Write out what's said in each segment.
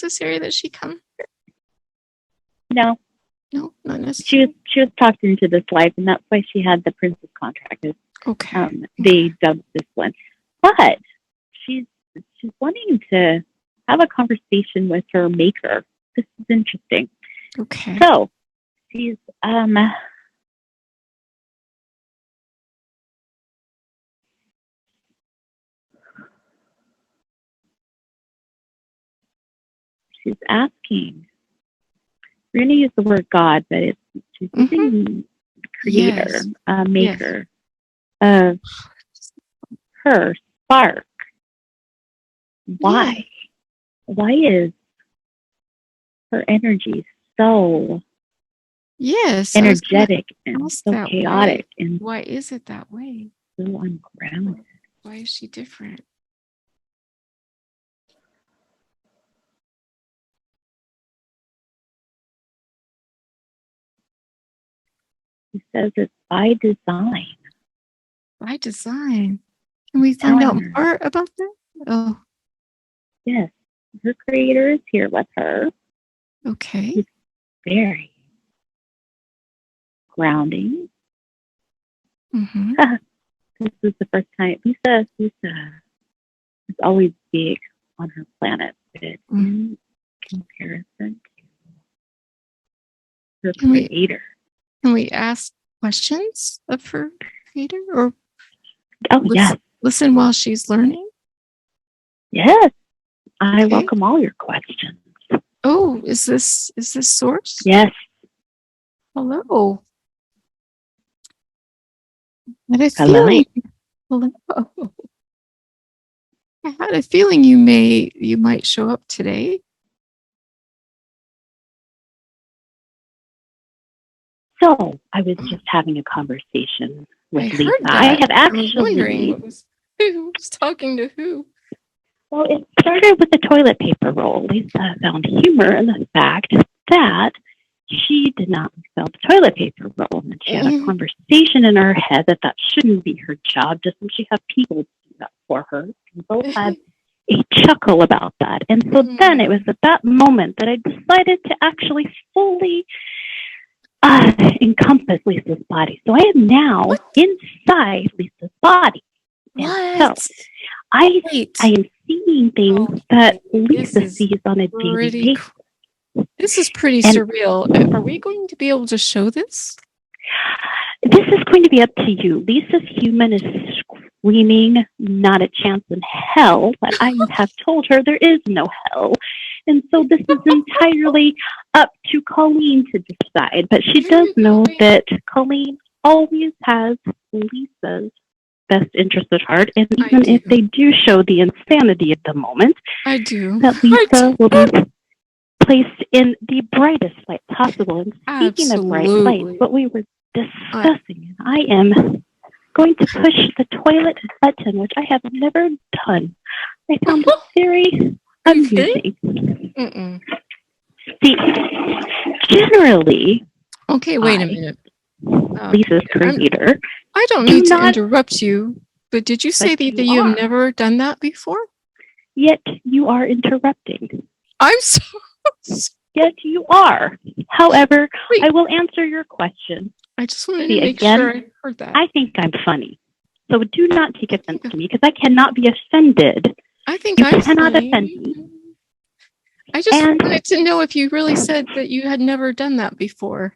necessary that she come? No. No, not necessary. She was talked into this life, and that's why she had the princess contract. Okay. They dubbed this one. But she's wanting to have a conversation with her maker. This is interesting. Okay. So she's asking. We're going to use the word God, but she's using creator, maker of her spark. Why? Why is her energy so energetic and so chaotic? And why is it that way? So ungrounded. Why is she different? He says it's by design. By design. Can we find out more about that? Oh. Yes. Her creator is here with her. Okay. He's very grounding. Mm-hmm. This is the first time. Lisa is always big on her planet, but in comparison to her creator. Can we ask questions of her creator? Or yes. Listen while she's learning? Yes. I welcome all your questions. Oh, is this Source? Yes. Hello. I had a feeling. Hello. I had a feeling you might show up today. So I was just having a conversation with Lisa. I have actually. I was wondering who was talking to who. Well, it started with the toilet paper roll. Lisa found humor in the fact that she did not sell the toilet paper roll. And she had a conversation in her head that shouldn't be her job. Doesn't she have people to do that for her? We both had a chuckle about that. And so then it was at that moment that I decided to actually fully encompass Lisa's body. So I am now inside Lisa's body. And so I am seeing things that Lisa sees on a daily basis. This is pretty surreal. Are we going to be able to show this? This is going to be up to you. Lisa's human is screaming, not a chance in hell. But I have told her there is no hell. And so this is entirely up to Colleen to decide. But she does know that Colleen always has Lisa's best interest at heart. And even if they do show the insanity at the moment, that Lisa will be placed in the brightest light possible. And speaking of bright light, what we were discussing, I am going to push the toilet button, which I have never done. I found it very amusing. See, generally... Okay, wait a minute. Lisa's creator. I don't mean to interrupt you, but did you say that you have never done that before? Yet you are interrupting. I'm sorry. Yet you are. However, I will answer your question. I just wanted to make sure I heard that. I think I'm funny. So do not take offense to me because I cannot be offended. I think you cannot offend me. I just wanted to know if you really said that you had never done that before.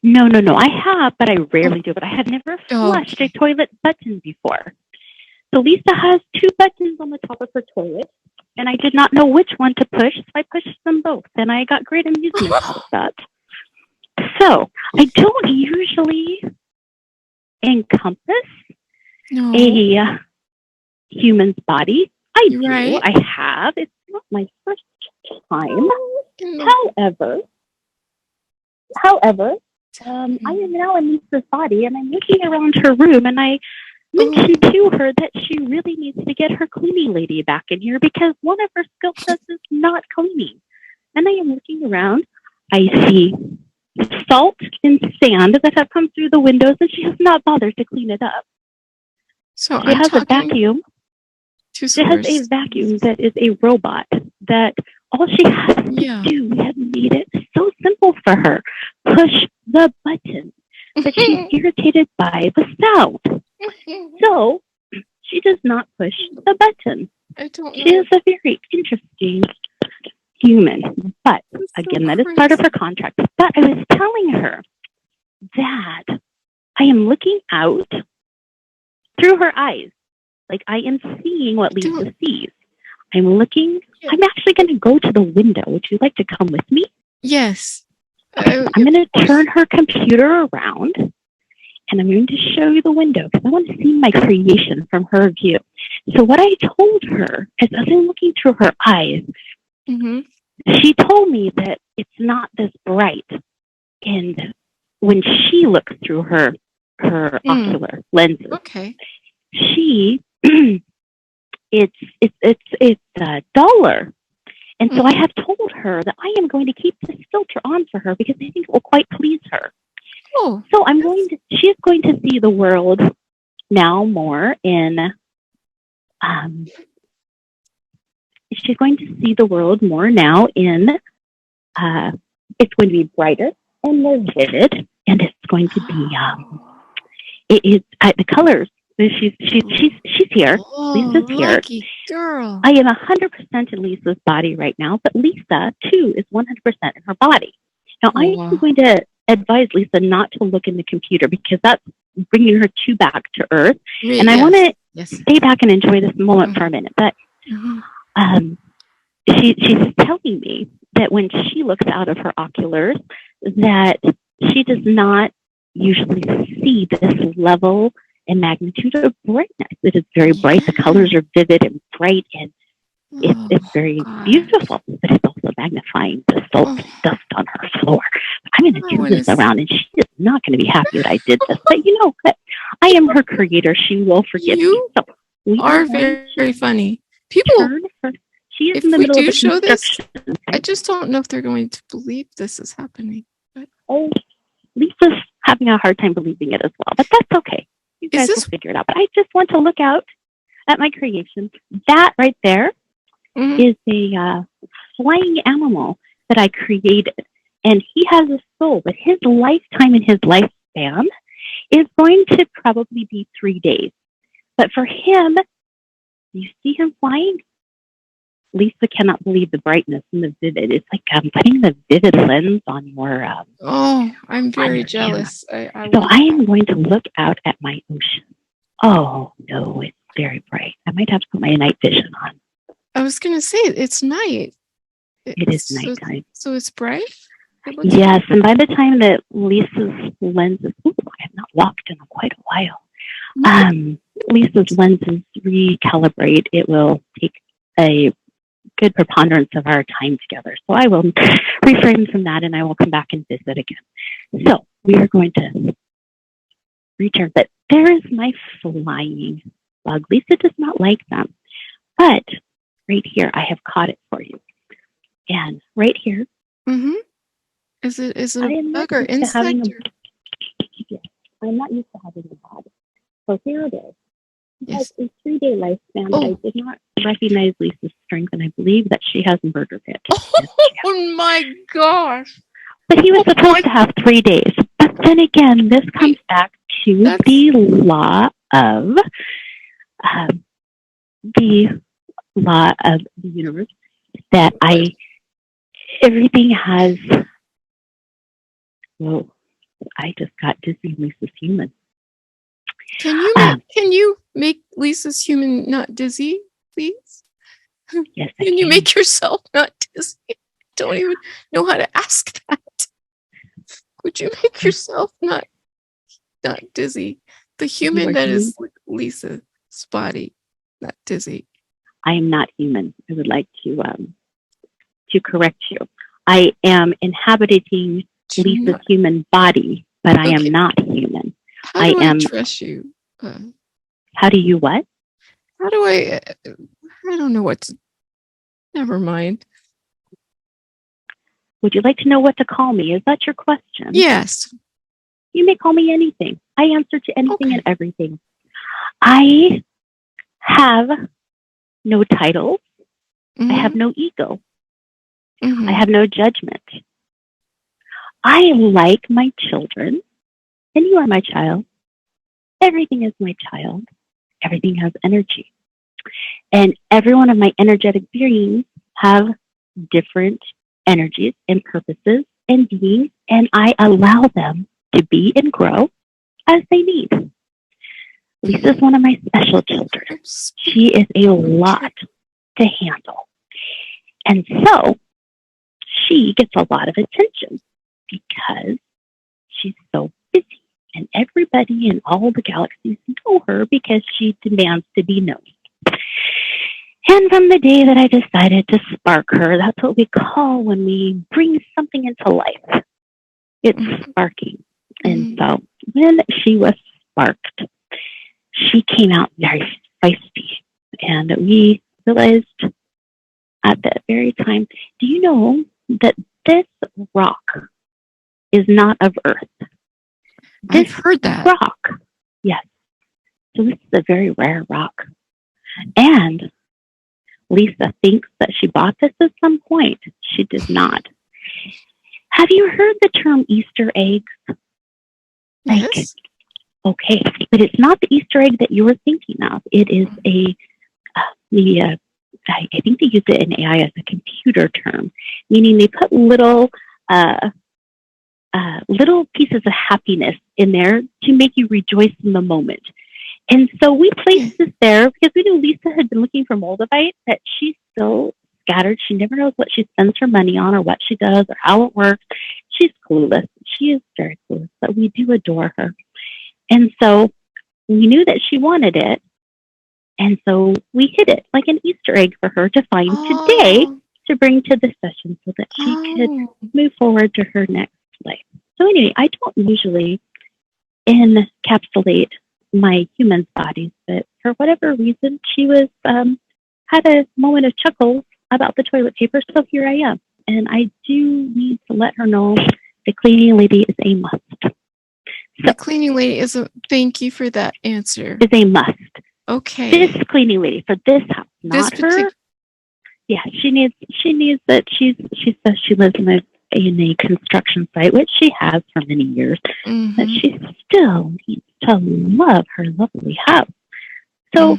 No. I have, but I rarely do. But I have never flushed a toilet button before. So Lisa has two buttons on the top of her toilet. And I did not know which one to push, so I pushed them both, and I got great amusement out of that. So I don't usually encompass a human's body. I do. I have. It's not my first time. However, I am now in Lisa's body, and I'm looking around her room, and I mentioned to her that she really needs to get her cleaning lady back in here because one of her skill sets is not cleaning. And I am looking around. I see salt and sand that have come through the windows, and she has not bothered to clean it up. So she has a vacuum. She has a vacuum that is a robot that All she has to do, we have made it so simple for her. Push the button. But she's irritated by the sound. So she does not push the button. I don't know. She is a very interesting human. But again, that is part of her contract. But I was telling her that I am looking out through her eyes. Like I am seeing what Lisa sees. I'm looking. Yeah. I'm actually going to go to the window. Would you like to come with me? Yes. I'm going to turn her computer around, and I'm going to show you the window because I want to see my creation from her view. So what I told her is, as I'm looking through her eyes, she told me that it's not this bright. And when she looks through her ocular lenses, she it's duller. And so I have told her that I am going to keep this filter on for her because I think it will quite please her. Oh, so she's going to see the world now more in, she's going to see the world more now in, it's going to be brighter and more vivid, and it's going to be, the colors. She's here. Oh, Lisa's here. Lucky girl. I am 100% in Lisa's body right now, but Lisa too is 100% in her body. Now I'm going to advise Lisa not to look in the computer because that's bringing her too back to earth. And I want to stay back and enjoy this moment for a minute. But she's telling me that when she looks out of her oculars, that she does not usually see this level and magnitude of brightness. It is very bright. The colors are vivid and bright, and it's very beautiful. But it's also magnifying the dust on her floor. I'm going to turn this around, and she is not going to be happy that I did this. But you know what? I am her creator. She will forgive me. So we are very funny. People, she is in the middle of the show this, I just don't know if they're going to believe this is happening. But Lisa's having a hard time believing it as well. But that's okay. You guys will figure it out. But I just want to look out at my creation. That right there is a flying animal that I created. And he has a soul, but his lifetime and his lifespan is going to probably be 3 days. But for him, you see him flying? Lisa cannot believe the brightness and the vivid. It's like putting the vivid lens on your... I'm very jealous. So I am going to look out at my ocean. Oh, no, it's very bright. I might have to put my night vision on. I was going to say, it's night. It is nighttime. So it's bright? Yes, and by the time that Lisa's lenses... I have not walked in quite a while. Lisa's lenses recalibrate. It will take a good preponderance of our time together. So I will refrain from that, and I will come back and visit again. So we are going to return. But there is my flying bug. Lisa does not like them. But right here, I have caught it for you. And right here. Is it a bug or insect? Yes, I'm not used to having a body. So here it is. Yes. It has a 3-day lifespan. I did not recognize Lisa's strength, and I believe that she has murdered it. Oh my gosh. But he was supposed to have 3 days. But then again, this comes back to the law of the universe, that everything has... Whoa, I just got dizzy. Lisa's human. Can you make Lisa's human not dizzy, please? Yes, can you make yourself not dizzy? I don't even know how to ask that. Would you make yourself not dizzy? The human that is Lisa's body, not dizzy. I am not human. I would like to correct you. I am inhabiting Lisa's human body, but I am not human. How do I trust you? How do you what? How do I don't know what to... Never mind. Would you like to know what to call me? Is that your question? Yes. You may call me anything. I answer to anything and everything. I have no titles. I have no ego. I have no judgment. I like my children, and you are my child. Everything is my child. Everything has energy. And every one of my energetic beings have different energies and purposes and beings, and I allow them to be and grow as they need. Lisa's one of my special children. She is a lot to handle. And so she gets a lot of attention because she's so busy. And everybody in all the galaxies know her because she demands to be known. And from the day that I decided to spark her, that's what we call when we bring something into life. It's sparking. And so when she was sparked, she came out very feisty. And we realized at that very time, do you know that this rock is not of Earth? I've heard that. Rock, yes. So this is a very rare rock. And Lisa thinks that she bought this at some point. She did not. Have you heard the term Easter eggs? Yes. Okay, but it's not the Easter egg that you were thinking of. It is I think they use it in AI as a computer term, meaning they put little pieces of happiness in there to make you rejoice in the moment. And so we placed this there because we knew Lisa had been looking for moldavite, that she's so scattered. She never knows what she spends her money on or what she does or how it works. She's clueless. She is very clueless, but we do adore her. And so we knew that she wanted it. And so we hid it like an Easter egg for her to find today to bring to the session so that she could move forward to her next life. So anyway, I don't usually encapsulate my human bodies, but for whatever reason, she was had a moment of chuckles about the toilet paper, so here I am. And I do need to let her know the cleaning lady is a must. The cleaning lady is a, thank you for that answer. Is a must. Okay. This cleaning lady for this house, not her. Yeah, she needs that. She says she lives in a construction site, which she has for many years, but she still needs to love her lovely house. So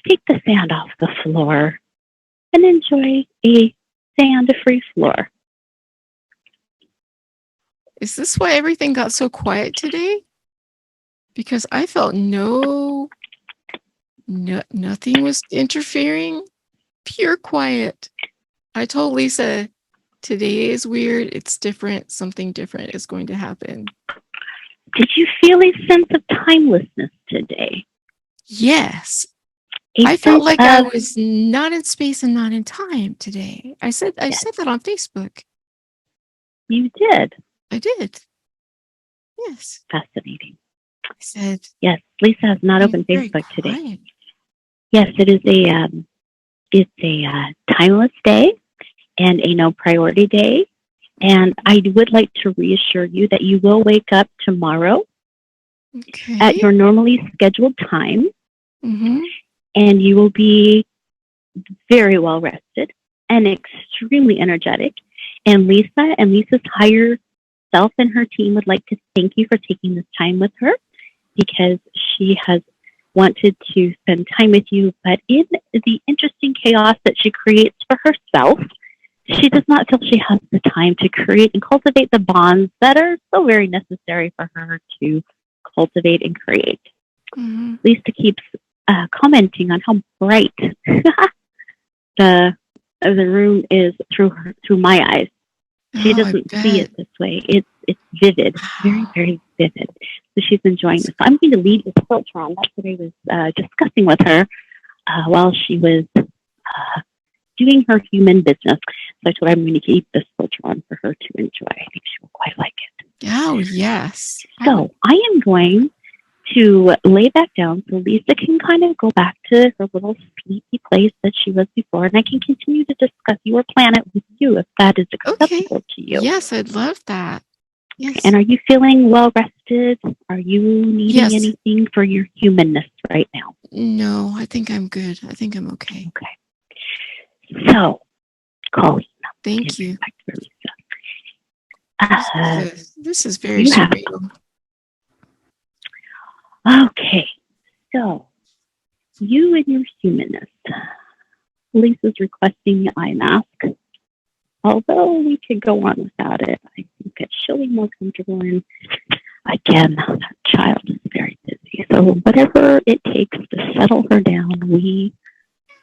take the sand off the floor and enjoy a sand-free floor. Is this why everything got so quiet today? Because I felt nothing was interfering. Pure quiet. I told Lisa, today is weird. It's different. Something different is going to happen. Did you feel a sense of timelessness today? Yes. I felt like I was not in space and not in time today. I said that on Facebook. You did. I did. Yes. Fascinating. I said, yes, Lisa has not opened Facebook today. Yes, it is a timeless day and a no priority day. And I would like to reassure you that you will wake up tomorrow at your normally scheduled time. And you will be very well rested and extremely energetic. And Lisa's higher self and her team would like to thank you for taking this time with her, because she has wanted to spend time with you, but in the interesting chaos that she creates for herself, she does not feel she has the time to create and cultivate the bonds that are so very necessary for her to cultivate and create. Lisa keeps commenting on how bright the room is through my eyes. She doesn't see it this way. It's vivid, very, very vivid. So she's enjoying this. So I'm going to leave this filter on. That's what I was discussing with her while she was doing her human business. So I told her I'm going to keep this filter on for her to enjoy. I think she will quite like it. Oh, yes. So I am going to lay back down so Lisa can kind of go back to her little sleepy place that she was before, and I can continue to discuss your planet with you if that is acceptable to you. Yes, I'd love that. Yes. And are you feeling well rested? Are you needing anything for your humanness right now? No, I think I'm good. I think I'm okay. Okay. So, Colleen, Thank you. Respect for Lisa. This is very you have- surreal. Okay, so you and your humanness. Lisa's requesting the eye mask. Although we could go on without it, I think that she'll be more comfortable in. Again, that child is very busy. So whatever it takes to settle her down, we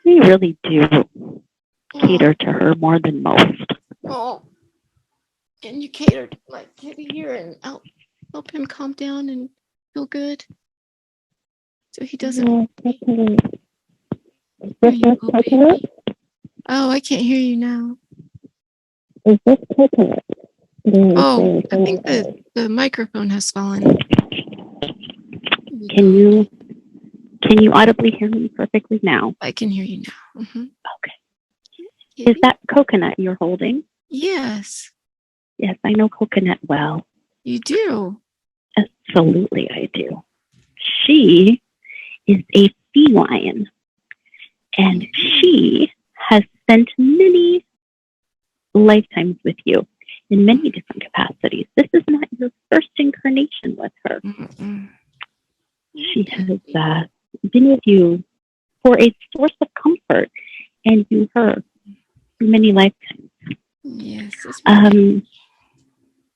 really do cater to her more than most. Oh, and you cater to my kitty here and help him calm down and feel good. So he doesn't. Oh, I can't hear you now. Is this coconut? Oh, I think the microphone has fallen. Can you audibly hear me perfectly now? I can hear you now. Mm-hmm. Okay. Is that coconut you're holding? Yes. Yes, I know coconut well. You do? Absolutely, I do. She is a feline, and she has spent many lifetimes with you in many different capacities. This is not your first incarnation with her. Mm-mm. She has been with you for a source of comfort, and you her for many lifetimes. Yes.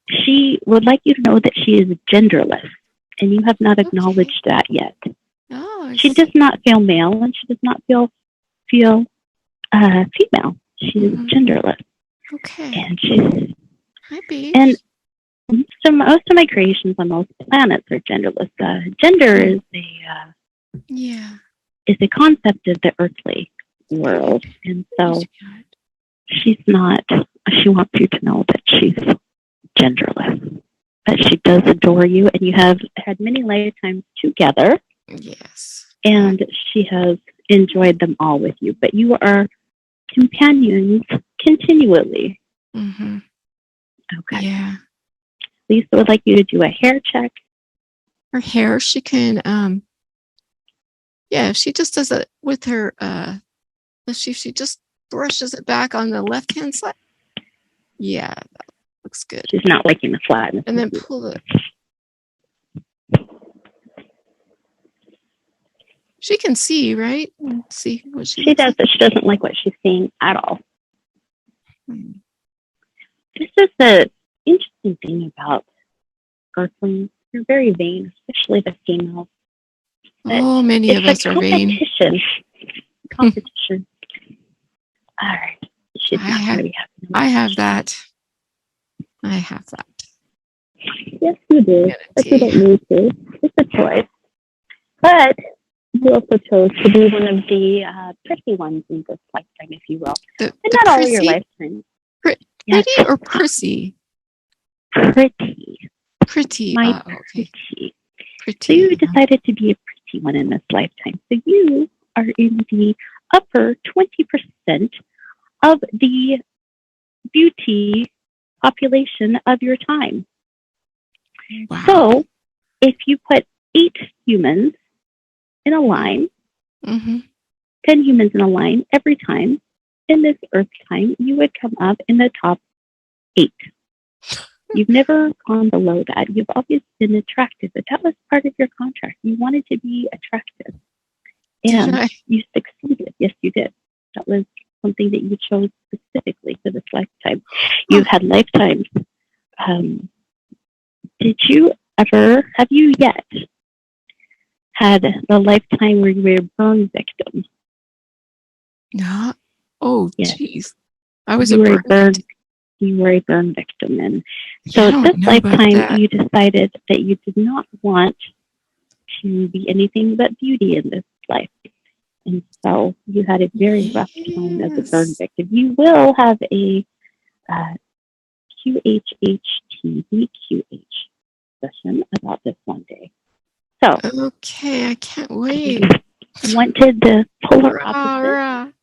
She would like you to know that she is genderless, and you have not acknowledged that yet. Oh, she does not feel male, and she does not feel female. She is genderless. Okay. And she's happy. And so most of my creations on most planets are genderless. Gender is a concept of the earthly world, and so she's not. She wants you to know that she's genderless, but she does adore you, and you have had many lifetimes together. Yes. And she has enjoyed them all with you, but you are companions continually. Mm-hmm. Okay. Yeah. Lisa would like you to do a hair check. Her hair, she can, if she just does it with her, if she just brushes it back on the left-hand side. Yeah, that looks good. She's not liking the flatness. And then pull it. She can see, right? See what she does, but she doesn't like what she's seeing at all. This is the interesting thing about Earthlings. They're very vain, especially the females. Oh, many of us are vain. Competition. All right. She's not very happy. I have that. Yes, you do. But you don't need to. It's a choice. But you also chose to be one of the pretty ones in this lifetime, if you will. And not all your lifetimes. Pretty or prissy? Pretty. Pretty. Okay. Pretty. So you decided to be a pretty one in this lifetime. So you are in the upper 20% of the beauty population of your time. Wow. So if you put 8 humans in a line, 10 humans in a line every time in this Earth time, you would come up in the top 8. You've never gone below that. You've always been attractive, but that was part of your contract. You wanted to be attractive. And you succeeded. Yes, you did. That was something that you chose specifically for this lifetime. You've had lifetimes. Have you yet had the lifetime where you were a burn victim? No. Oh, jeez. Yes. I was You were a burn victim. And so this lifetime, you decided that you did not want to be anything but beauty in this life. And so you had a very rough time as a burn victim. You will have a BQH session about this one day. So okay, I can't wait. Wanted the polar opposite.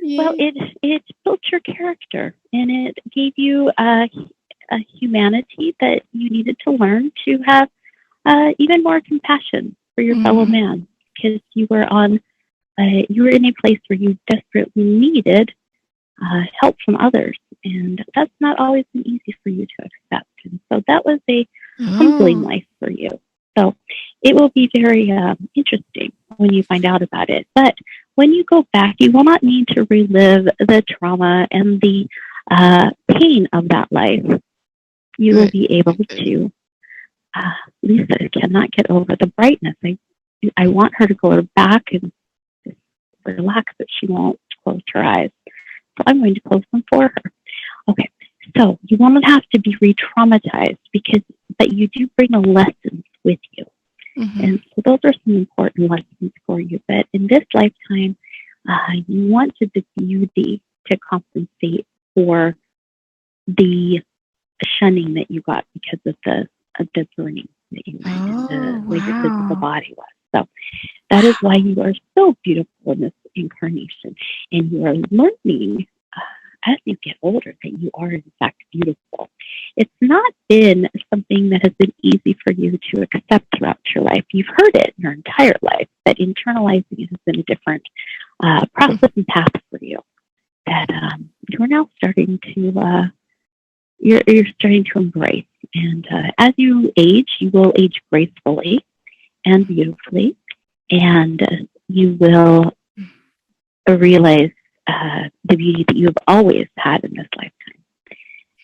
Yeah. Well, it built your character, and it gave you a humanity that you needed to learn to have even more compassion for your fellow man, because you were in a place where you desperately needed help from others, And that's not always been easy for you to accept. And so that was a humbling life for you. So it will be very interesting when you find out about it. But when you go back, you will not need to relive the trauma and the pain of that life. You will be able to. Lisa cannot get over the brightness. I want her to go back and just relax, but she won't close her eyes. So I'm going to close them for her. Okay, so you won't have to be re-traumatized but you do bring a lesson with you. And so those are some important lessons for you. But in this lifetime, you wanted the beauty to compensate for the shunning that you got because of the burning that you went and the way the physical body was. So that is why you are so beautiful in this incarnation. And you are learning as you get older that you are in fact beautiful. It's not been something that has been easy for you to accept throughout your life. You've heard it your entire life, but internalizing it has been a different process and path for you. That you're now starting to you're starting to embrace. And as you age, you will age gracefully and beautifully, and you will realize the beauty that you have always had in this lifetime.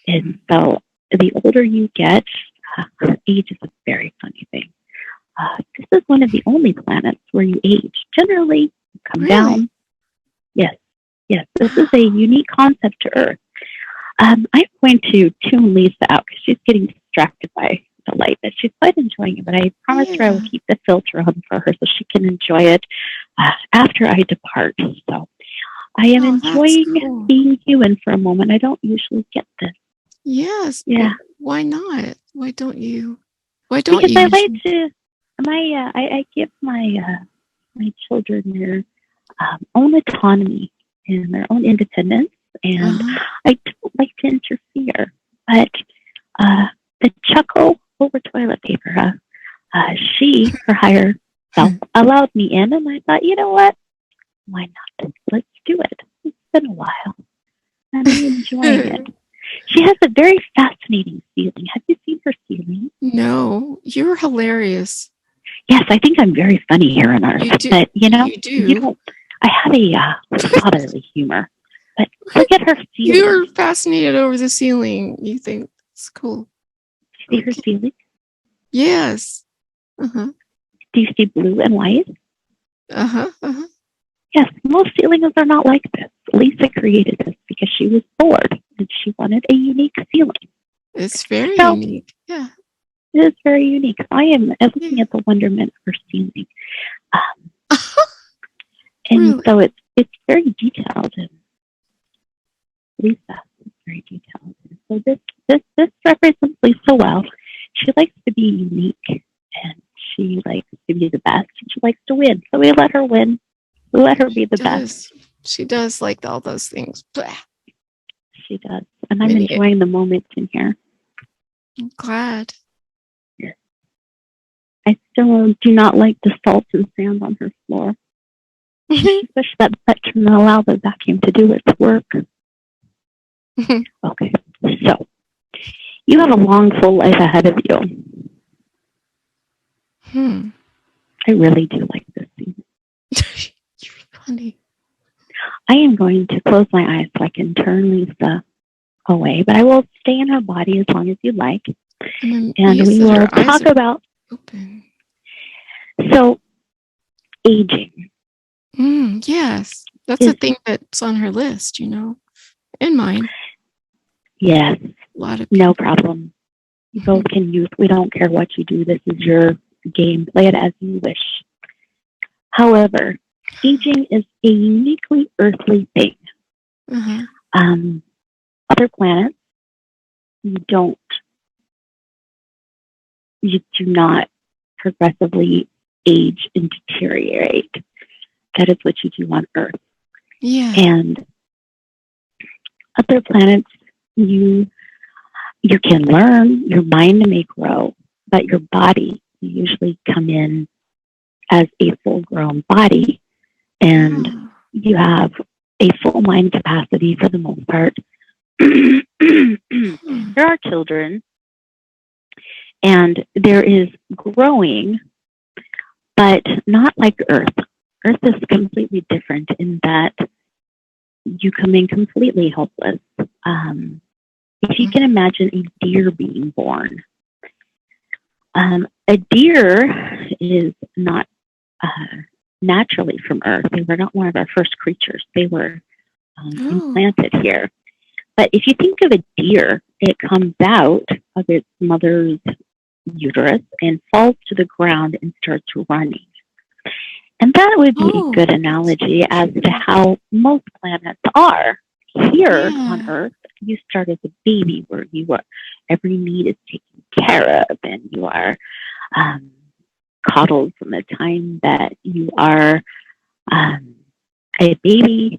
And so the older you get, age is a very funny thing. This is one of the only planets where you age. Generally, you come down. Yes. This is a unique concept to Earth. I'm going to tune Lisa out because she's getting distracted by the light, but she's quite enjoying it. But I promise her I will keep the filter on for her so she can enjoy it after I depart. So I am enjoying being human for a moment. I don't usually get this. Yes. Yeah. Why not? Why don't you? Because I like to. I give my children their own autonomy and their own independence, and I don't like to interfere. But the chuckle over toilet paper, her higher self, allowed me in, and I thought, you know what? Why not? Let's do it. It's been a while, and I'm enjoying it. She has a very fascinating ceiling. Have you seen her ceiling? No, you're hilarious. Yes, I think I'm very funny here on Earth. But you do. I have a fatherly humor. But look at her ceiling. You're fascinated over the ceiling. You think it's cool. See her ceiling? Yes. Do you see blue and white? Yes, most ceilings are not like this. Lisa created this because she was bored and she wanted a unique ceiling. It's very unique. Yeah. It is very unique. I am looking at the wonderment of her ceiling. And so it's very detailed. And Lisa is very detailed. And so this represents Lisa well. She likes to be unique and she likes to be the best and she likes to win. So we let her win. We let her be the best. She does like all those things. Blah. She does. And I'm enjoying the moment in here. I'm glad. Yes. I still do not like the salt and sand on her floor. I wish that button would allow the vacuum to do its work. Okay. So, you have a long, full life ahead of you. I really do like this scene. You're funny. I am going to close my eyes so I can turn Lisa away, but I will stay in her body as long as you like. And we will talk about aging. Yes, that's a thing that's on her list, and mine. Yes, a lot of people. No problem. You both can use. We don't care what you do. This is your game. Play it as you wish. However, aging is a uniquely earthly thing. Other planets, you do not progressively age and deteriorate. That is what you do on Earth. Yeah. And other planets, you can learn, your mind may grow, but your body, you usually come in as a full-grown body, and you have a full mind capacity for the most part, there are children, and there is growing, but not like Earth. Earth is completely different in that you come in completely helpless. If you can imagine a deer being born, a deer is not naturally from Earth. They were not one of our first creatures. They were implanted here. But if you think of a deer, it comes out of its mother's uterus and falls to the ground and starts running. And that would be a good analogy as to how most planets are. Here on Earth, you start as a baby where you are, every need is taken care of, and you are coddled from the time that you are a baby,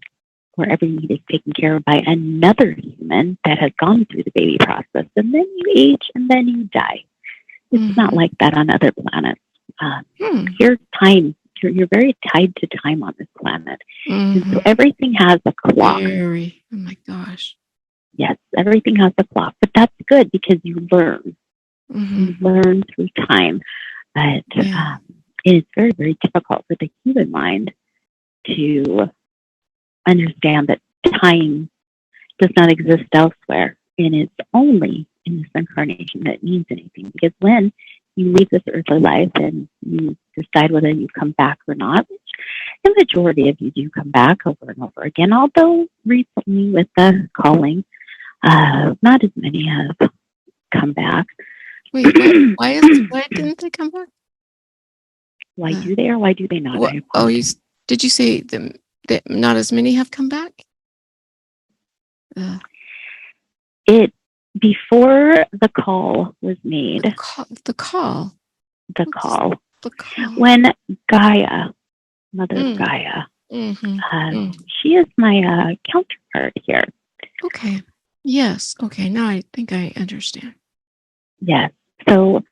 where every need is taken care of by another human that has gone through the baby process, and then you age and then you die. It's not like that on other planets. Your time, you're very tied to time on this planet. And so everything has a clock. Oh my gosh. Yes, everything has a clock, but that's good because you learn. You learn through time. But it is very, very difficult for the human mind to understand that time does not exist elsewhere, and it's only in this incarnation that it means anything. Because when you leave this earthly life and you decide whether you come back or not, which the majority of you do come back over and over again, although recently with the calling, not as many have come back. Wait, why didn't they come back? Why do they or why do they not? Did you say that not as many have come back? It before the call was made. The call. When Gaia, Mother Gaia, she is my counterpart here. Okay. Yes. Okay. Now I think I understand. Yes. So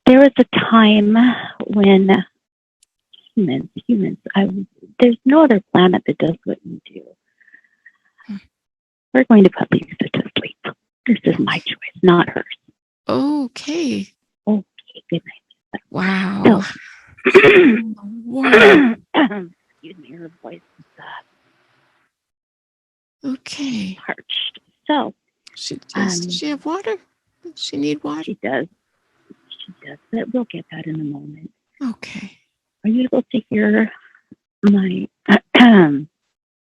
there was a time when humans, there's no other planet that does what you do. We're going to put Lisa to sleep. This is my choice, not hers. Okay. Okay, good night. Wow. Excuse me, her voice is okay. parched. So, does she have water? Does she need water? She does, but we'll get that in a moment. Okay. Are you able to hear my? Are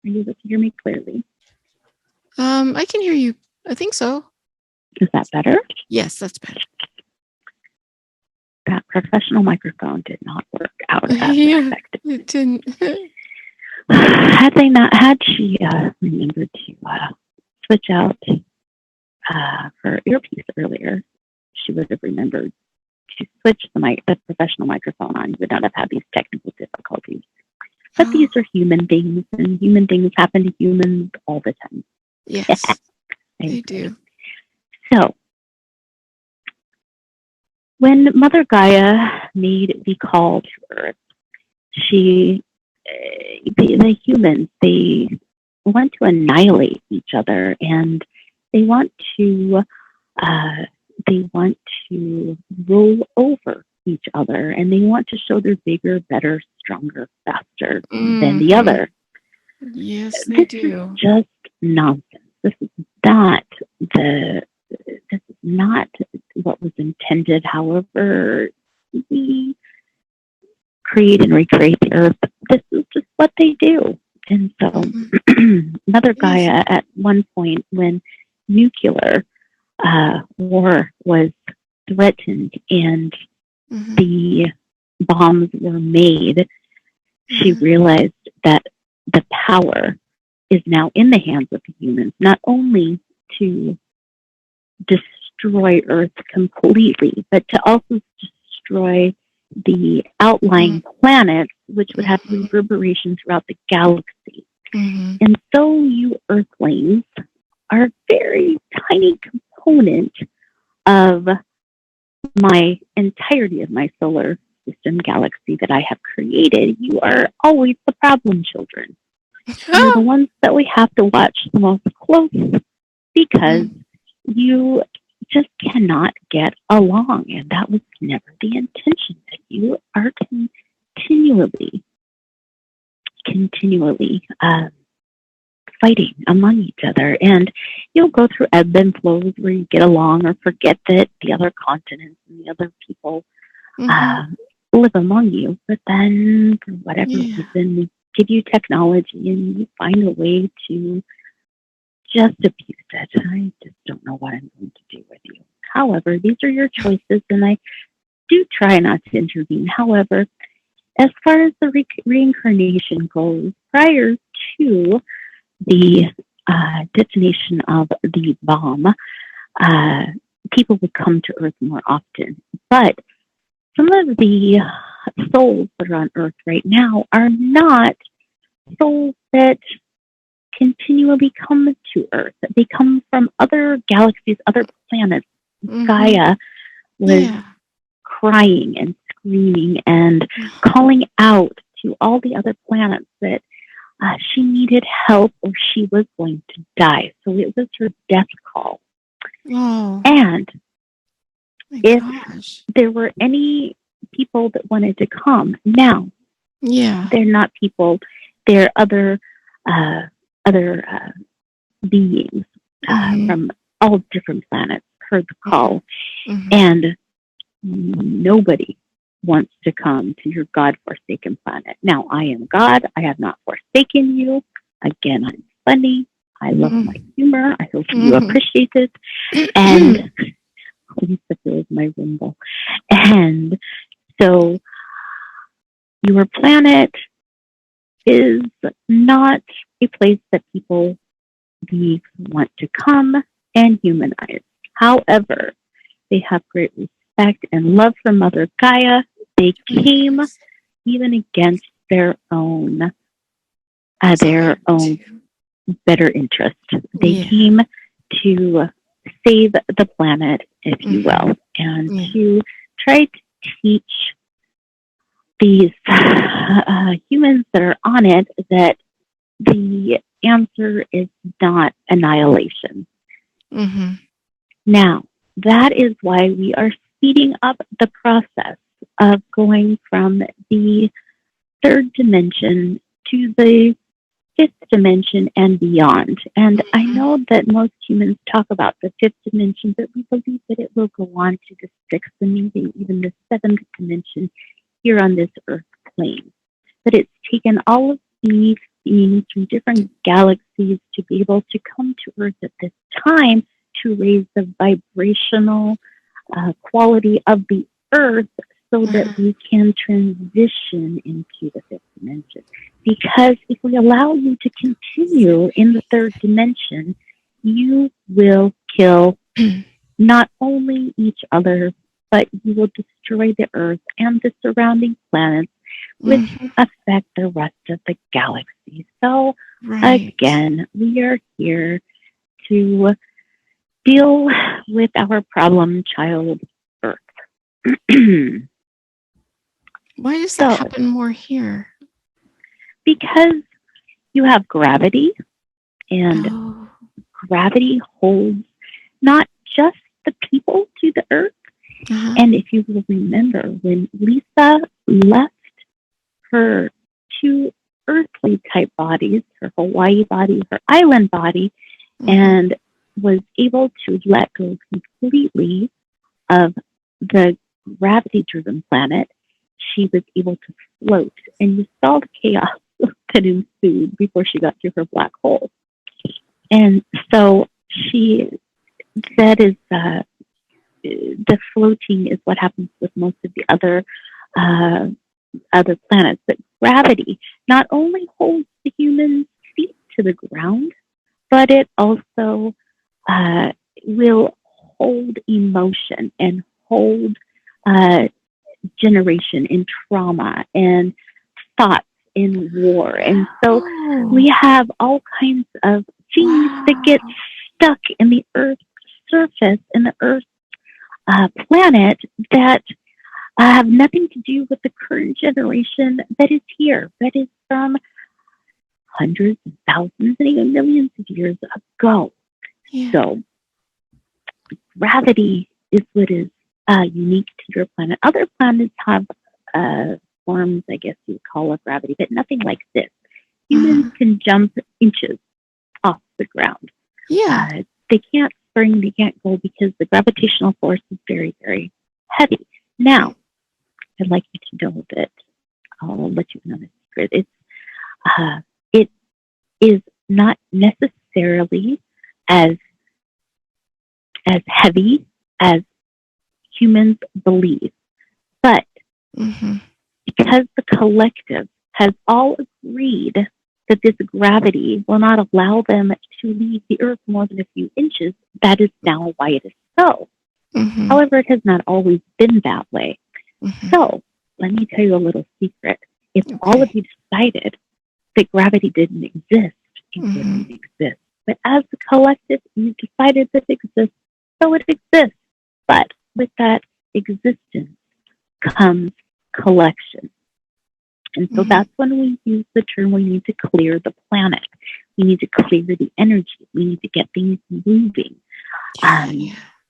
you able to hear me clearly? I can hear you. I think so. Is that better? Yes, that's better. That professional microphone did not work out as expected. It didn't. Had she remembered to switch out her earpiece earlier, she would have remembered to switch the professional microphone on. You would not have had these technical difficulties. But these are human things, and human things happen to humans all the time. Yes, they do. So, when Mother Gaia made the call to Earth, the humans, they want to annihilate each other, and they want to roll over each other, and they want to show they're bigger, better, stronger, faster than the other. Yes, they do. This is just nonsense. This is not what was intended. However, we create and recreate the earth. This is just what they do. And so, Mother Gaia, at one point, when nuclear war was threatened and the bombs were made, she realized that the power is now in the hands of the humans, not only to destroy Earth completely, but to also destroy the outlying planets, which would have reverberation throughout the galaxy. And so you Earthlings are a very tiny component of my entirety of my solar system galaxy that I have created. You are always the problem children. You're the ones that we have to watch the most closely. because you just cannot get along. And that was never the intention, that you are continually fighting among each other. And you'll go through ebb and flows where you get along or forget that the other continents and the other people live among you. But then, for whatever reason, we give you technology and you find a way to just abuse it. I just don't know what I'm going to do with you. However, these are your choices, and I do try not to intervene. However, as far as the reincarnation goes, prior to the detonation of the bomb, people would come to Earth more often. But some of the souls that are on Earth right now are not souls that continually come to Earth. They come from other galaxies, other planets. Gaia was crying and screaming and calling out to all the other planets that she needed help or she was going to die. So it was her death call. And if there were any people that wanted to come, now, they're not people, they're other beings from all different planets heard the call, and nobody wants to come to your God-forsaken planet. Now, I am God. I have not forsaken you. Again, I'm funny. I love my humor. I hope you appreciate it. And Lisa feels my rumble. And so your planet is not a place that people want to come and humanize. However, they have great respect and love for Mother Gaia. They came even against their own better interest. They came to save the planet, if you will, and to try to teach these humans that are on it that the answer is not annihilation. Now, that is why we are speeding up the process of going from the third dimension to the fifth dimension and beyond. And I know that most humans talk about the fifth dimension, but we believe that it will go on to the sixth and maybe even the seventh dimension here on this Earth plane. But it's taken all of these beings from different galaxies to be able to come to Earth at this time to raise the vibrational quality of the Earth so that we can transition into the fifth dimension. Because if we allow you to continue in the third dimension, you will kill not only each other, but you will destroy the Earth and the surrounding planets, which affect the rest of the galaxy. So, again, we are here to deal with our problem child, Earth. Why does that happen more here? Because you have gravity, and gravity holds not just the people to the Earth. And if you will remember, when Lisa left her two earthly type bodies, her Hawaii body, her island body, and was able to let go completely of the gravity-driven planet, she was able to float. And you saw the chaos that ensued before she got to her black hole. And so that is the floating is what happens with most of the other planets. But gravity not only holds the human's feet to the ground, but it also will hold emotion and hold generation and trauma and thoughts in war. And so we have all kinds of things that get stuck in the Earth's surface, in the Earth's planet, that have nothing to do with the current generation that is here, that is from hundreds and thousands and even millions of years ago. Yeah. So gravity is what is unique to your planet. Other planets have forms, I guess you would call, of gravity, but nothing like this. Humans can jump inches off the ground. Yeah. They can't spring, they can't go because the gravitational force is very, very heavy. Now, I'd like you to know that I'll let you know the secret. It is not necessarily as heavy as humans believe, but because the collective has all agreed that this gravity will not allow them to leave the Earth more than a few inches, that is now why it is so. However, it has not always been that way. So, let me tell you a little secret. If all of you decided that gravity didn't exist, it wouldn't exist. But as a collective, you decided that it exists, so it exists. But with that existence comes collection. And so that's when we use the term, we need to clear the planet. We need to clear the energy. We need to get things moving.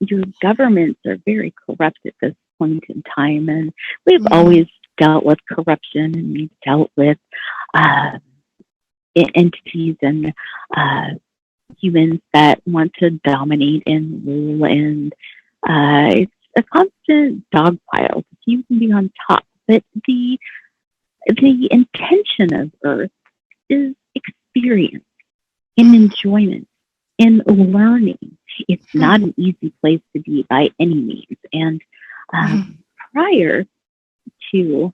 Your governments are very corrupt at this point in time. And we've always dealt with corruption, and we've dealt with entities and humans that want to dominate and rule. And it's a constant dogpile to see who can be on top. But the intention of Earth is experience and enjoyment and learning. It's not an easy place to be by any means. And prior to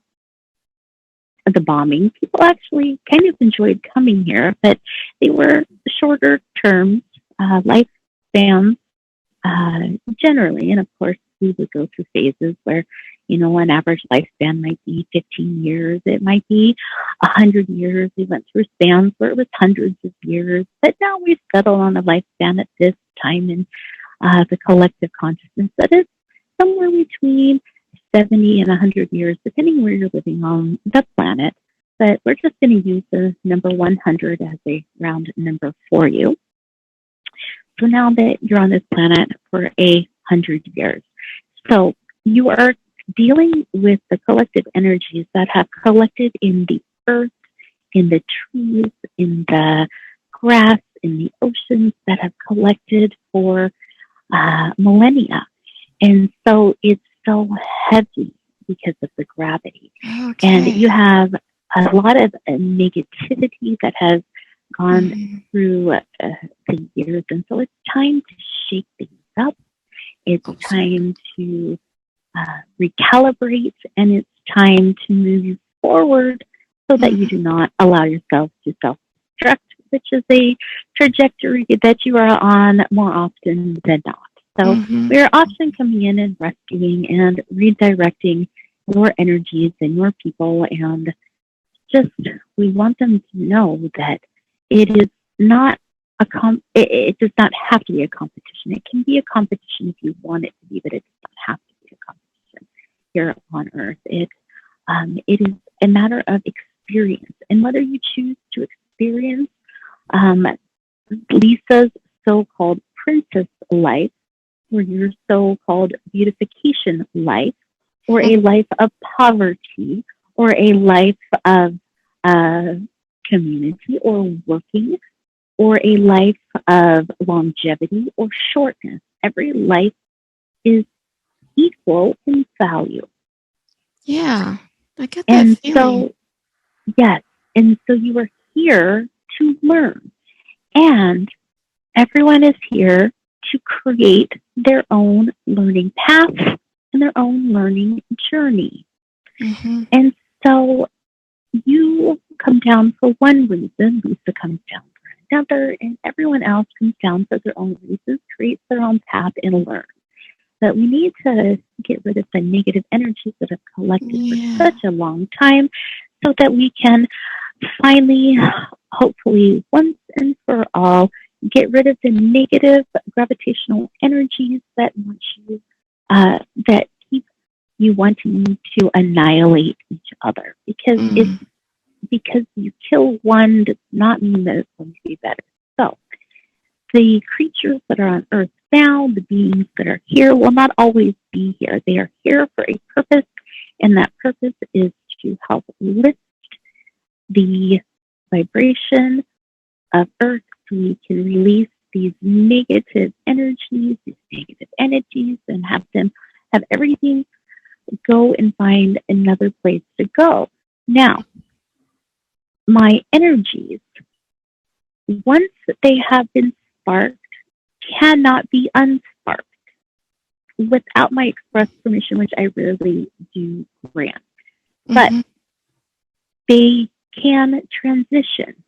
the bombing, people actually kind of enjoyed coming here, but they were shorter terms, lifespans generally. And of course, we would go through phases where, an average lifespan might be 15 years. It might be 100 years. We went through spans where it was hundreds of years. But now we've settled on a lifespan at this time in the collective consciousness that is somewhere between 70 and 100 years, depending where you're living on the planet. But we're just going to use the number 100 as a round number for you. So now that you're on this planet for 100 years, so you are dealing with the collective energies that have collected in the earth, in the trees, in the grass, in the oceans, that have collected for millennia. And so it's so heavy because of the gravity. And you have a lot of negativity that has gone through the years. And so it's time to shake things up. It's time to recalibrate, and it's time to move forward so that you do not allow yourself to self-destruct, which is a trajectory that you are on more often than not. So we are often coming in and rescuing and redirecting your energies and your people, and just we want them to know that it is not it does not have to be a competition. It can be a competition if you want it to be, but it does not have to be a competition here on Earth. It is a matter of experience, and whether you choose to experience Lisa's so-called princess life, or your so-called beautification life, or a life of poverty, or a life of community or working, or a life of longevity or shortness. Every life is equal in value. Yeah, I get that feeling. So, yes, and so you are here to learn. And everyone is here to create their own learning path and their own learning journey. And so you come down for one reason, Lisa comes down for another, and everyone else comes down for their own reasons, creates their own path, and learn. But we need to get rid of the negative energies that have collected for such a long time so that we can finally, hopefully, once and for all, get rid of the negative gravitational energies that want you, that keep you wanting to annihilate each other. Because you kill one does not mean that it's going to be better. So the creatures that are on Earth now, the beings that are here, will not always be here. They are here for a purpose, and that purpose is to help lift the vibration of Earth so we can release these negative energies, and have everything go and find another place to go. Now, my energies, once they have been sparked, cannot be unsparked without my express permission, which I rarely do grant. But they can transition.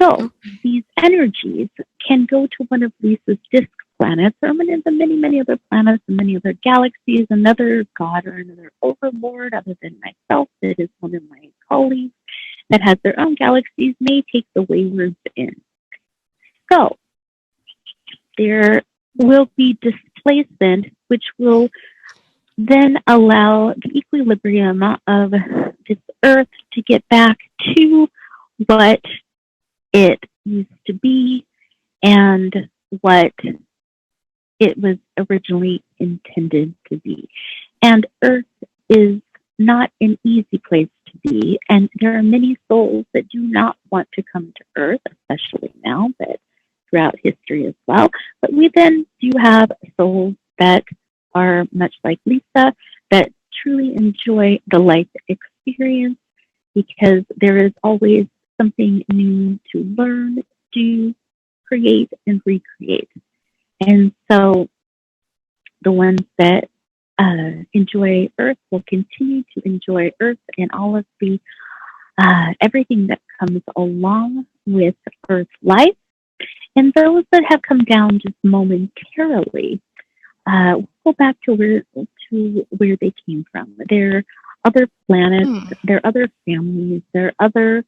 So these energies can go to one of Lisa's disk planets, or many, many other planets and many other galaxies, another god or another overlord other than myself that is one of my colleagues that has their own galaxies may take the waywards in. So there will be displacement, which will then allow the equilibrium of this Earth to get back to what it used to be and what it was originally intended to be. And Earth is not an easy place to be, and there are many souls that do not want to come to Earth, especially now, but throughout history as well. But we then do have souls that are much like Lisa, that truly enjoy the life experience, because there is always something new to learn, do, create, and recreate. And so the ones that enjoy Earth will continue to enjoy Earth and all of the everything that comes along with Earth life. And those that have come down just momentarily will go back to where they came from. They're other planets, they're other families, they're other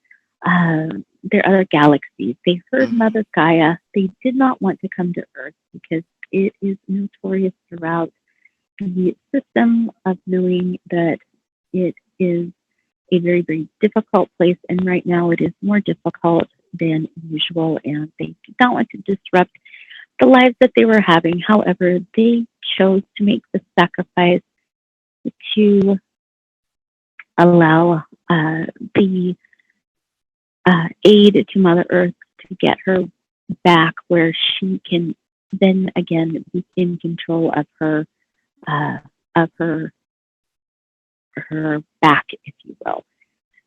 galaxies. They heard Mother Gaia. They did not want to come to Earth because it is notorious throughout the system of knowing that it is a very, very difficult place, and right now it is more difficult than usual, and they did not want to disrupt the lives that they were having. However, they chose to make the sacrifice to allow the aid to Mother Earth to get her back where she can then again be in control of her back, if you will.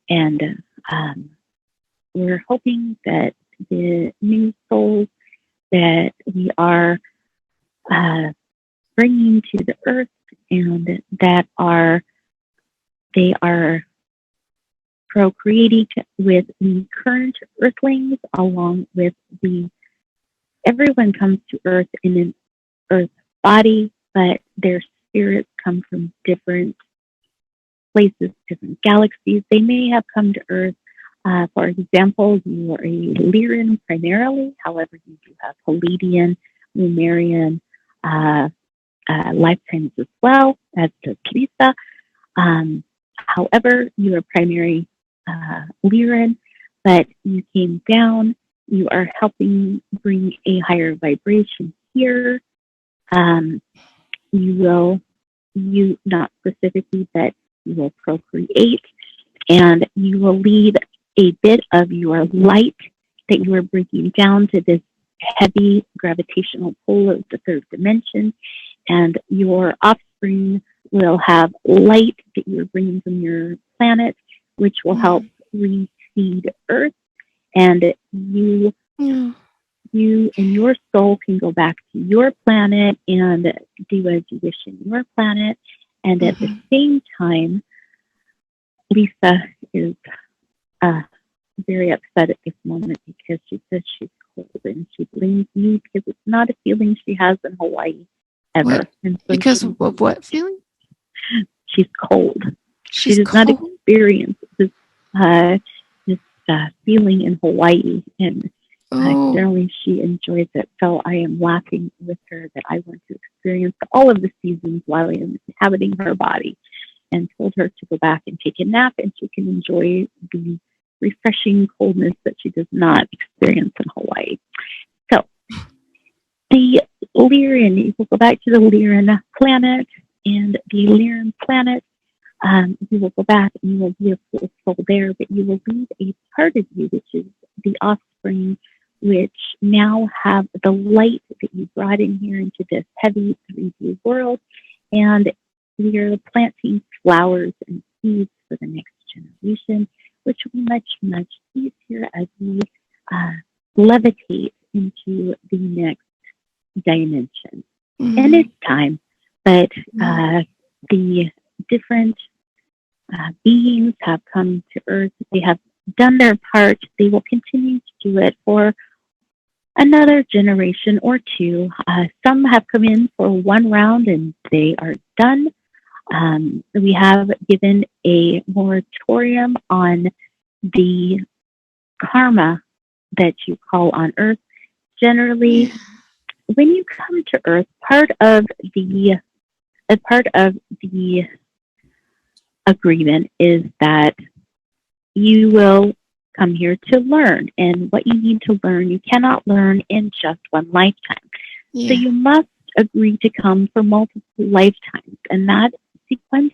And we're hoping that the new souls that we are bringing to the Earth, and that they are procreating with the current Earthlings, along with everyone comes to Earth in an Earth body, but their spirits come from different places, different galaxies. They may have come to Earth. For example, you are a Lyran primarily. However, you do have Palladian, Lumerian lifetimes as well, as does Lisa. However, you are primary Lyran, but you came down. You are helping bring a higher vibration here. You not specifically, but you will procreate, and you will lead a bit of your light that you are bringing down to this heavy gravitational pull of the third dimension, and your offspring will have light that you are bringing from your planet, which will help reseed Earth, and you and your soul can go back to your planet and do as you wish in your planet. And at the same time, Lisa is very upset at this moment because she says she's cold, and she blames me because it's not a feeling she has in Hawaii ever. What? And so because of what feeling? She's cold. She's she does cold? not experience this feeling in Hawaii, and generally she enjoys it. So I am laughing with her that I want to experience all of the seasons while I am inhabiting her body, and told her to go back and take a nap, and she can enjoy the refreshing coldness that she does not experience in Hawaii. So the Lyran, you will go back to the Lyran planet, and the Lyran planet, you will go back and you will be a full soul there, but you will leave a part of you, which is the offspring, which now have the light that you brought in here into this heavy 3D world, and we are planting flowers and seeds for the next generation, which will be much, much easier as we levitate into the next dimension. And it's time, but the different beings have come to Earth. They have done their part. They will continue to do it for another generation or two. Some have come in for one round and they are done. We have given a moratorium on the karma that you call on Earth. Generally, when you come to Earth, part of the agreement is that you will come here to learn, and what you need to learn, you cannot learn in just one lifetime. So you must agree to come for multiple lifetimes, and that sequence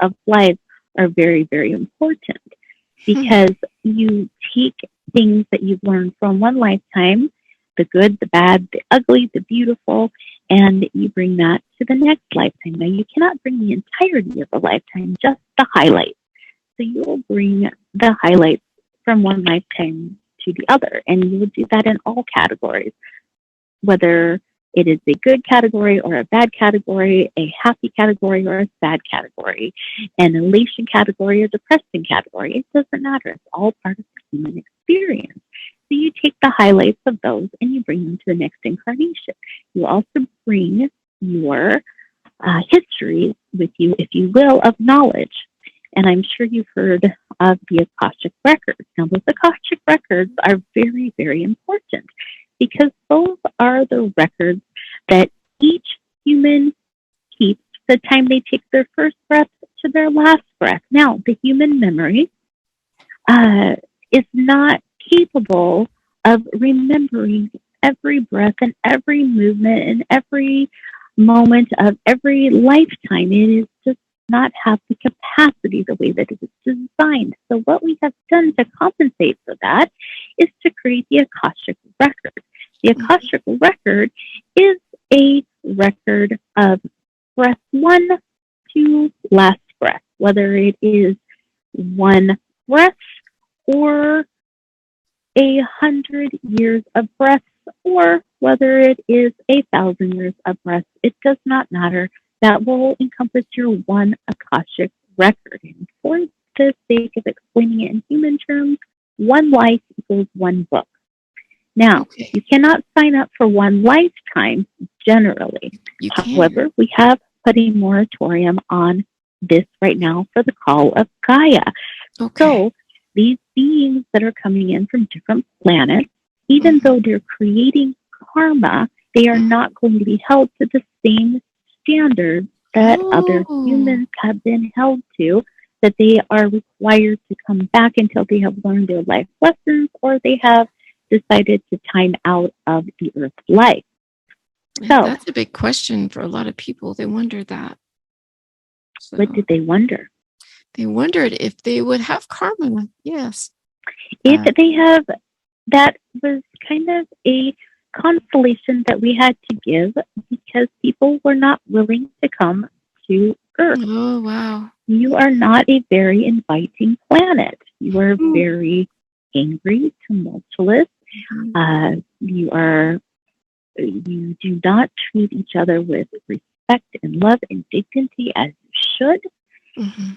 of life are very, very important, because you take things that you've learned from one lifetime, the good, the bad, the ugly, the beautiful, and you bring that to the next lifetime. Now, you cannot bring the entirety of a lifetime, just the highlights. So you will bring the highlights from one lifetime to the other, and you will do that in all categories, whether it is a good category or a bad category, a happy category or a sad category, an elation category or depressing category. It doesn't matter. It's all part of the human experience. So you take the highlights of those and you bring them to the next incarnation. You also bring your history with you, if you will, of knowledge. And I'm sure you've heard of the Akashic records. Now, those Akashic records are very, very important, because those are the records that each human keeps the time they take their first breath to their last breath. Now, the human memory is not capable of remembering every breath and every movement and every moment of every lifetime. It is just not have the capacity the way that it is designed. So what we have done to compensate for that is to create the Akashic record. The Akashic record is a record of breath 1 to last breath, whether it is one breath or 100 years of breath, or whether it is 1,000 years of breath. It does not matter. That will encompass your one Akashic record. And for the sake of explaining it in human terms, one life equals one book. Now, you cannot sign up for one lifetime generally. However, we have put a moratorium on this right now for the call of Gaia. So these beings that are coming in from different planets, even though they're creating karma, they are not going to be held to the same standards that other humans have been held to, that they are required to come back until they have learned their life lessons, or they have decided to time out of the Earth life. So that's a big question for a lot of people. They wonder that. So, what did they wonder? They wondered if they would have karma. Yes. If they have, that was kind of a consolation that we had to give, because people were not willing to come to Earth. Oh, wow. You are not a very inviting planet. You are very angry, tumultuous. You do not treat each other with respect and love and dignity as you should.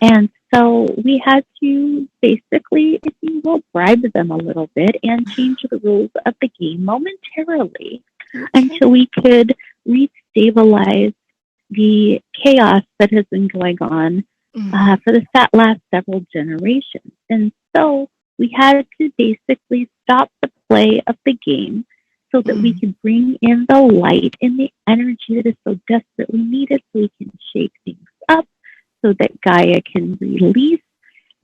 And so we had to basically, if you will, bribe them a little bit and change the rules of the game momentarily until we could restabilize the chaos that has been going on for the last several generations. And so we had to basically stop the play of the game so that we could bring in the light and the energy that is so desperately needed, so we can shake things up, so that Gaia can release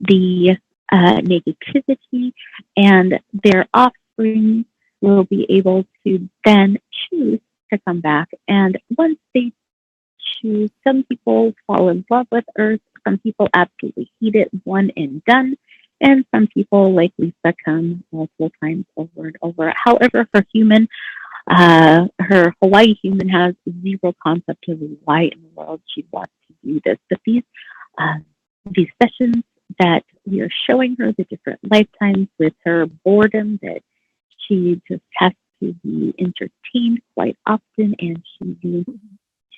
the negativity and their offspring will be able to then choose to come back. And once they choose, some people fall in love with Earth, some people absolutely hate it, one and done, and some people, like Lisa, come multiple times over and over. However, her Hawaii human has zero concept of why in the world she wants to do this. But these sessions that we are showing her, the different lifetimes with her boredom, that she just has to be entertained quite often, and she needs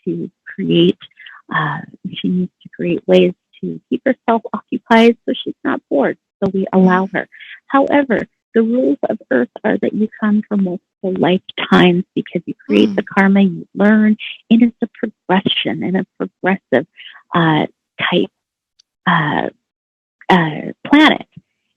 to create ways to keep herself occupied so she's not bored. So we allow her. However, the rules of Earth are that you come from multiple lifetimes because you create the karma, you learn, and it's a progression and a progressive type planet.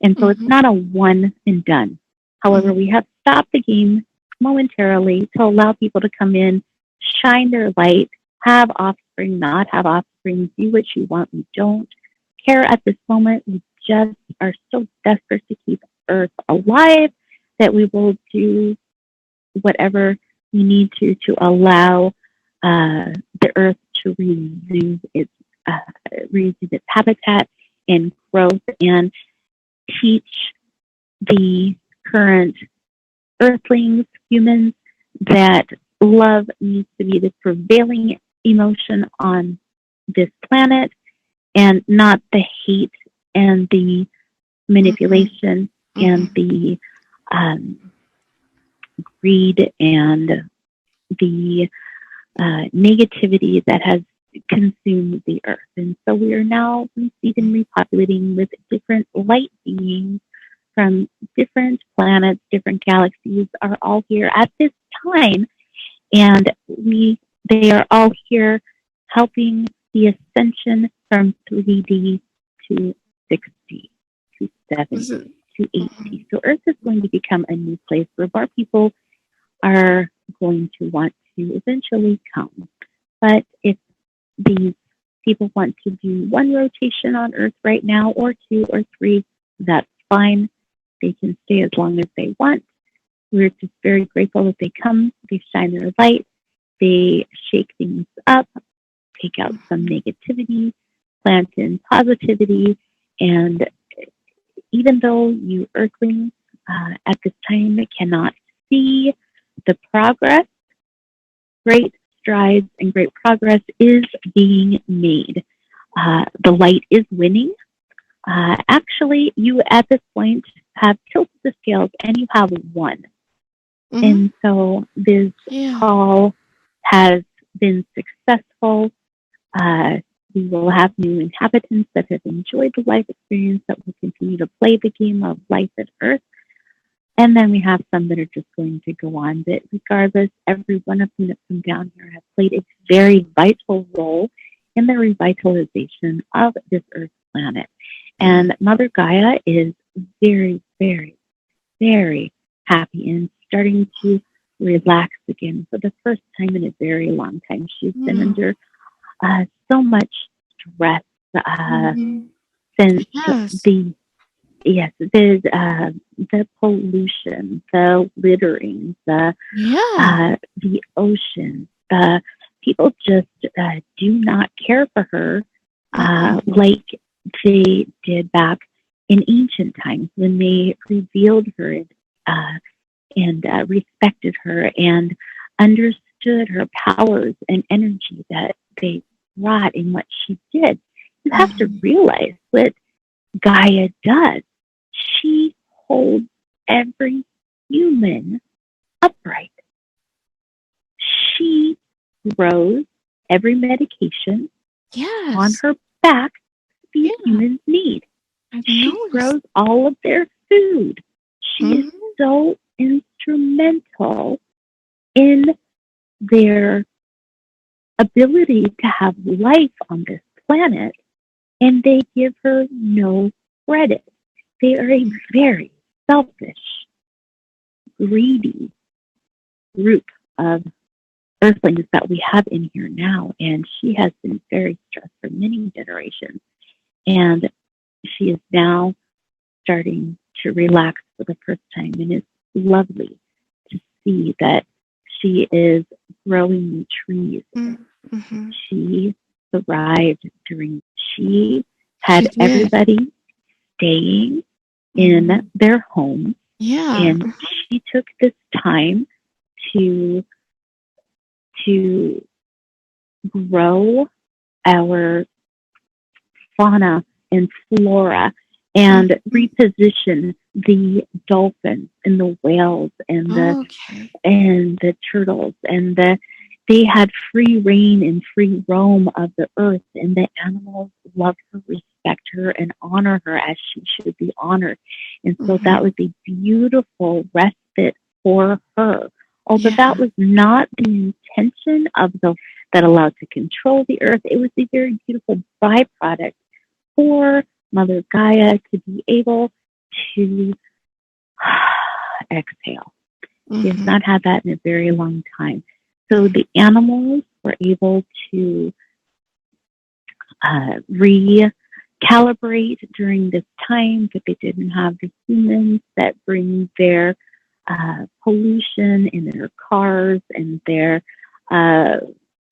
And so it's not a one and done. However, we have stopped the game momentarily to allow people to come in, shine their light, have offspring, not have offspring, do what you want. We don't care at this moment. We just are so desperate to keep Earth alive that we will do whatever we need to allow the Earth to resume its habitat and growth, and teach the current Earthlings, humans, that love needs to be the prevailing emotion on this planet, and not the hate and the manipulation and the greed and the negativity that has consumed the Earth. And so we are now reseeding, repopulating with different light beings from different planets, different galaxies are all here at this time. And they are all here helping the ascension from 3D to 6D to 70 to 80. So Earth is going to become a new place where more people are going to want to eventually come. But if these people want to do one rotation on Earth right now, or two or three, that's fine. They can stay as long as they want. We're just very grateful that they come, they shine their light, they shake things up, take out some negativity, plant in positivity. And even though you Earthlings at this time cannot see the progress, great strides and great progress is being made. The light is winning. Actually, you at this point have tilted the scales and you have won. And so this call has been successful. We will have new inhabitants that have enjoyed the life experience, that will continue to play the game of life at Earth. And then we have some that are just going to go on. But regardless, every one of them that come down here have played a very vital role in the revitalization of this Earth planet. And Mother Gaia is very, very, very happy and starting to relax again for the first time in a very long time. She's been under so much stress since the pollution, the littering, the oceans. The people just do not care for her like they did back in ancient times when they revealed her and respected her and understood her powers and energy that they brought in what she did. You have to realize what Gaia does. She holds every human upright. She grows every medication on her back these humans need. She grows all of their food. She is so instrumental in their ability to have life on this planet, and they give her no credit. They are a very selfish, greedy group of Earthlings that we have in here now, and she has been very stressed for many generations, and she is now starting to relax for the first time, and it's lovely see that she is growing trees. Mm-hmm. She thrived during, she had everybody staying in their homes. Yeah. And she took this time to grow our fauna and flora and reposition the dolphins and the whales and the turtles and they had free reign and free roam of the earth, and the animals love her, respect her, and honor her as she should be honored. And so that was a beautiful respite for her. Although that was not the intention of that allowed to control the earth, it was a very beautiful byproduct for Mother Gaia to be able to exhale. She has not had that in a very long time. So the animals were able to recalibrate during this time, but they didn't have the humans that bring their pollution in their cars and their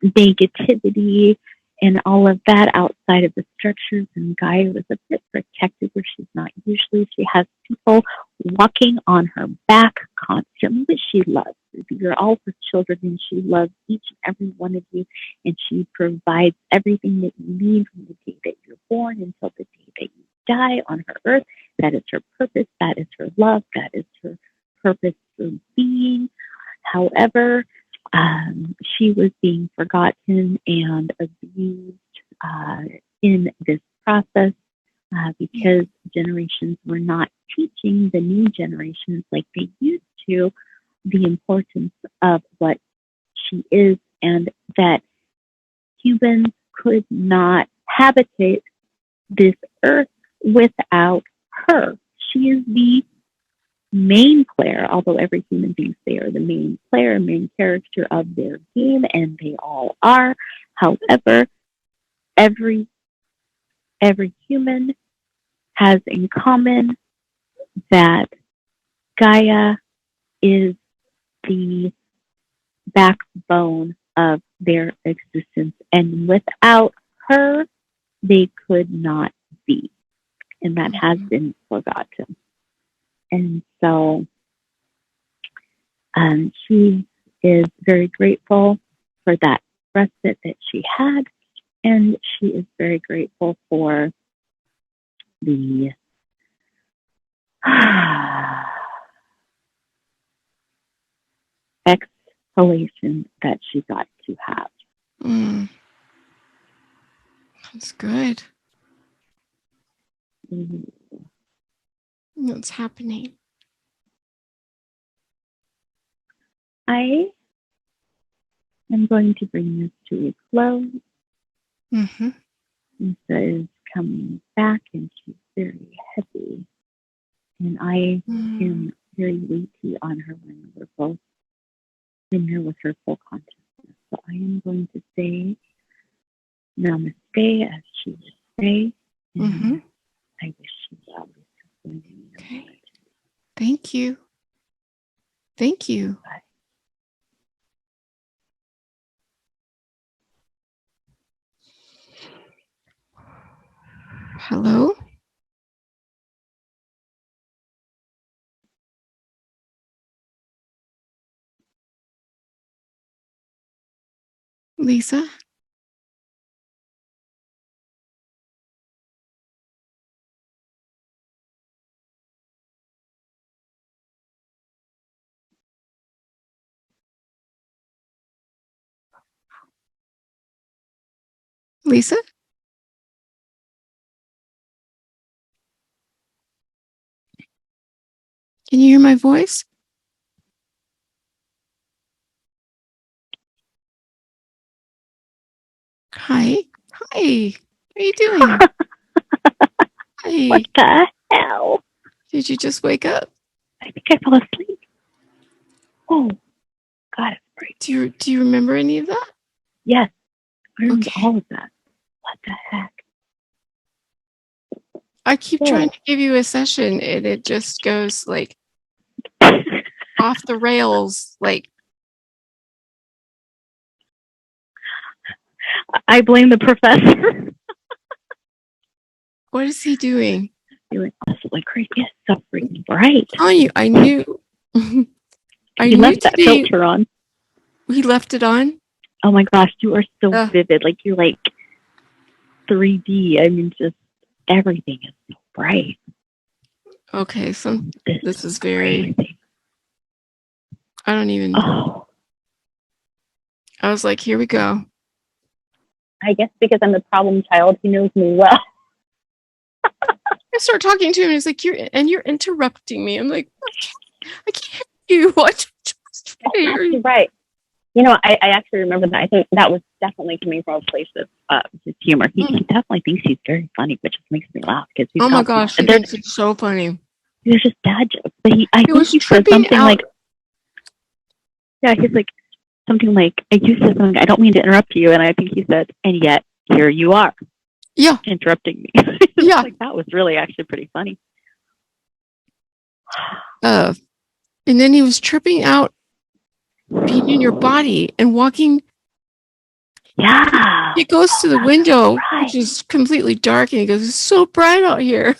negativity and all of that outside of the structures. And Gaia was a bit protected where she's not usually. She has people walking on her back constantly, but she loves. You're all her children, and she loves each and every one of you, and she provides everything that you need from the day that you're born until the day that you die on her earth. That is her purpose. That is her love. That is her purpose for being. However, she was being forgotten and abused in this process because generations were not teaching the new generations like they used to the importance of what she is, and that humans could not habitate this earth without her. She is the main player, although every human thinks they are the main player, main character of their game, and they all are. However, every human has in common that Gaia is the backbone of their existence, and without her, they could not be, and that has been forgotten. And so she is very grateful for that respite that she had, and she is very grateful for the exhalation that she got to have. That's good. Mm-hmm. What's happening? I am going to bring this to a close. Lisa is coming back, and she's very heavy, and I am very weighty on her when we're both in here with her full consciousness. So I am going to say namaste, as she would say, and I wish you well. Okay. Thank you. Thank you. Bye. Hello? Lisa? Lisa? Can you hear my voice? Hi. Hi. How are you doing? Hi. What the hell? Did you just wake up? I think I fell asleep. Oh, God, it's great. Do you remember any of that? Yes, I remember all of that. What the heck? I keep trying to give you a session, and it just goes like off the rails. Like, I blame the professor. what is he doing? You're like, this is like crazy. It's so freaking bright. I'm telling you, I knew. He left that filter on. He left it on? Oh my gosh, you are so vivid. Like, you're like 3D. I mean, just everything is so bright. Okay, so this is very crazy. I don't even know. I was like, here we go. I guess because I'm the problem child, he knows me well. I start talking to him, and he's like, you're interrupting me. I'm like, I can't hear you. What? You're right. You know, I actually remember that. I think that was definitely coming from a place of his humor. He definitely thinks he's very funny, which just makes me laugh. Oh my gosh, he thinks it's so funny. They're just dad jokes. But I think he said something out. Like, yeah, he's like, something like, you said something, I don't mean to interrupt you. And I think he said, and yet, here you are. Yeah. Interrupting me. Yeah. Like, that was really actually pretty funny. And then he was tripping out being in your body and walking. Yeah. He goes to the window, which is completely dark, and he goes, it's so bright out here.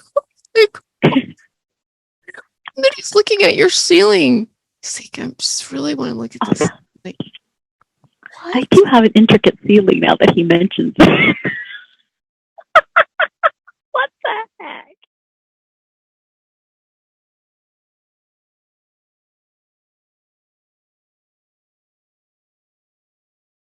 Like, and then he's looking at your ceiling. He's like, I just really want to look at this. Like, what? I do have an intricate ceiling now that he mentions it. What the heck?